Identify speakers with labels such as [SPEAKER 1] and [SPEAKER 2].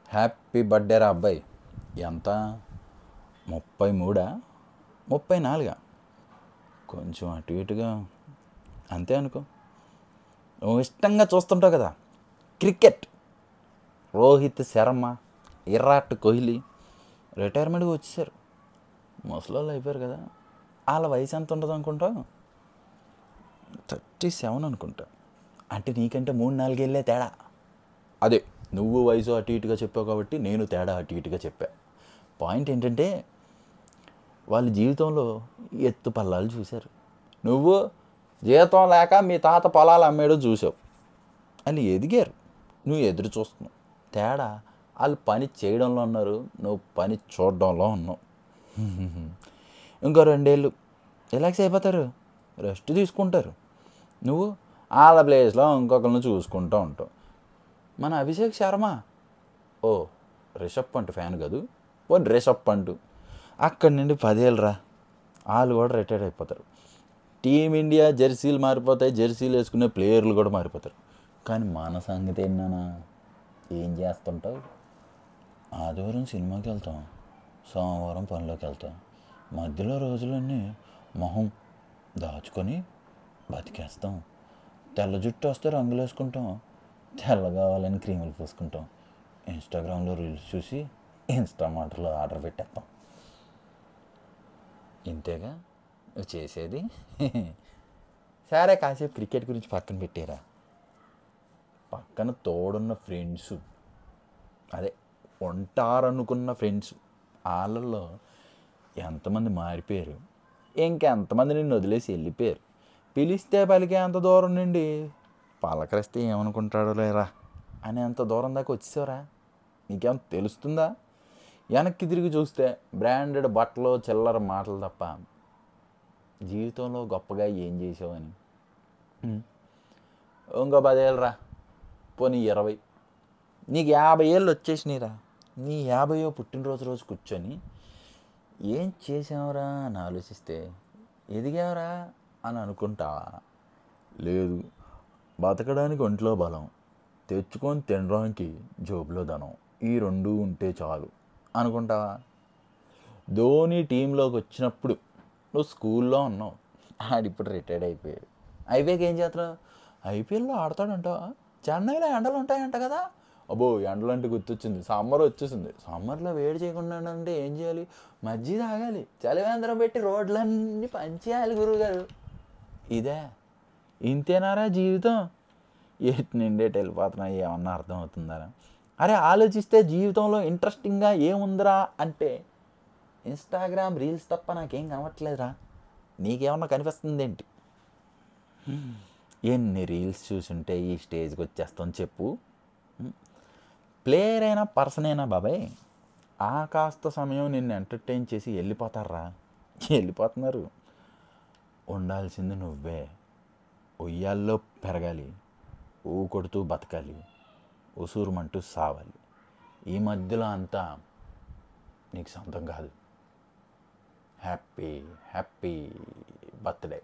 [SPEAKER 1] Happy birthday రా అబ్బాయి. ఎంత 33, 34? కొంచెం అటు ఇటుగా అంతే అనుకో. నువ్వు ఇష్టంగా చూస్తుంటావు కదా క్రికెట్. రోహిత్ శర్మ, విరాట్ కోహ్లీ రిటైర్మెంట్కి వచ్చేసారు. ముసలోళ్ళు అయిపోయారు కదా. వాళ్ళ వయసు ఎంత ఉంటుంది అనుకుంటావు? 37 అనుకుంటా. అంటే నీకంటే 3-4 ఏళ్ళే తేడా. అదే నువ్వు వయసు అటు ఇటుగా చెప్పావు కాబట్టి నేను తేడా అటు ఇటుగా చెప్పా. పాయింట్ ఏంటంటే వాళ్ళ జీవితంలో ఎత్తు పల్లాలు చూశారు. నువ్వు జీతం లేక మీ తాత పొలాలు అమ్మేయడో చూసావు. వాళ్ళు ఎదిగారు, నువ్వు ఎదురు చూస్తున్నావు. తేడా వాళ్ళు పని చేయడంలో ఉన్నారు, నువ్వు పని చూడడంలో ఉన్నావు. ఇంకో 2 ఏళ్ళు రిలాక్స్ అయిపోతారు, రెస్ట్ తీసుకుంటారు. నువ్వు వాళ్ళ ప్లేస్లో ఇంకొకరిని చూసుకుంటూ ఉంటావు. మన అభిషేక్ శర్మ, ఓ రిషబ్ పంట్ ఫ్యాన్ కాదు, ఓ రిషబ్ పంట్, అక్కడి నుండి 10 ఏళ్ళు రా, వాళ్ళు కూడా రిటైర్డ్ అయిపోతారు. టీమిండియా జెర్సీలు మారిపోతాయి, జెర్సీలు వేసుకునే ప్లేయర్లు కూడా మారిపోతారు. కానీ మన సంగతి ఏంటన్నా, ఏం చేస్తుంటావు? ఆదివారం సినిమాకి వెళ్తాం, సోమవారం పనిలోకి వెళ్తాం. మధ్యలో రోజులన్నీ మొహం దాచుకొని బతికేస్తాం. తెల్ల జుట్టు వస్తే రంగులు వేసుకుంటాం, తెల్ల కావాలని క్రీములు పూసుకుంటాం. ఇన్స్టాగ్రామ్లో రీల్స్ చూసి ఇన్స్టామార్ట్లో ఆర్డర్ పెట్టేస్తాం. ఇంతేగా నువ్వు చేసేది. సరే కాసేపు క్రికెట్ గురించి పక్కన పెట్టేరా. పక్కన తోడున్న ఫ్రెండ్స్, అదే ఉంటారనుకున్న ఫ్రెండ్స్, వాళ్ళల్లో ఎంతమంది మారిపోయారు, ఇంకెంతమంది నిన్ను వదిలేసి వెళ్ళిపోయారు. పిలిస్తే పలికే అంత దూరం నుండి పలకరిస్తే ఏమనుకుంటాడో లేరా అని అంత దూరం దాకా వచ్చేసావురా. నీకేమైనా తెలుస్తుందా? వెనక్కి తిరిగి చూస్తే బ్రాండెడ్ బట్టలు, చిల్లర మాటలు తప్ప జీవితంలో గొప్పగా ఏం చేసావని. ఇంకో 10 ఏళ్ళు రా, పోనీ 20, నీకు 50 ఏళ్ళు వచ్చేసినాయిరా. నీ 50వ పుట్టినరోజు కూర్చొని ఏం చేసావురా అని ఆలోచిస్తే ఎదిగావురా అని అనుకుంటావా? లేదు, బతకడానికి ఒంట్లో బలం, తెచ్చుకొని తినడానికి జోబులో ధనం, ఈ 2 ఉంటే చాలు అనుకుంటావా? ధోని టీంలోకి వచ్చినప్పుడు నువ్వు స్కూల్లో ఉన్నావు, ఆడిప్పుడు రిటైర్డ్ అయిపోయాడు. అయిపోయాక ఏం చేస్తున్నావు? ఐపీఎల్లో ఆడతాడంటావా? చెన్నైలో ఎండలు ఉంటాయంట కదా. అబ్బో, ఎండలు అంటే గుర్తొచ్చింది, సమ్మర్ వచ్చేసింది. సమ్మర్లో వేడి చేయకుండా అంటే ఏం చేయాలి? మజ్జిగ తాగాలి, చలివేంద్రం పెట్టి రోడ్లన్నీ పంచేయాలి గురువుగారు. ఇదే ఇంతేనారా జీవితం? ఎటు నిండేటి వెళ్ళిపోతున్నాయి, ఏమన్నా అర్థం అవుతుందా? అరే ఆలోచిస్తే జీవితంలో ఇంట్రెస్టింగ్గా ఏముందిరా అంటే ఇన్స్టాగ్రామ్ రీల్స్ తప్ప నాకేం కనవట్లేదురా. నీకేమన్నా కనిపిస్తుంది ఏంటి? ఎన్ని రీల్స్ చూసుంటే ఈ స్టేజ్కి వచ్చేస్తాం చెప్పు. ప్లేయర్ అయినా పర్సన్ అయినా బాబాయ్, ఆ కాస్త సమయం నిన్ను ఎంటర్టైన్ చేసి వెళ్ళిపోతారా, వెళ్ళిపోతున్నారు. ఉండాల్సింది నువ్వే. ఉయ్యాల్లో పెరగాలి, కొడుతూ బతకాలి, ఉసూరుమంటూ సావాలి. ఈ మధ్యలో అంతా నీకు సొంతం కాదు. Happy happy birthday.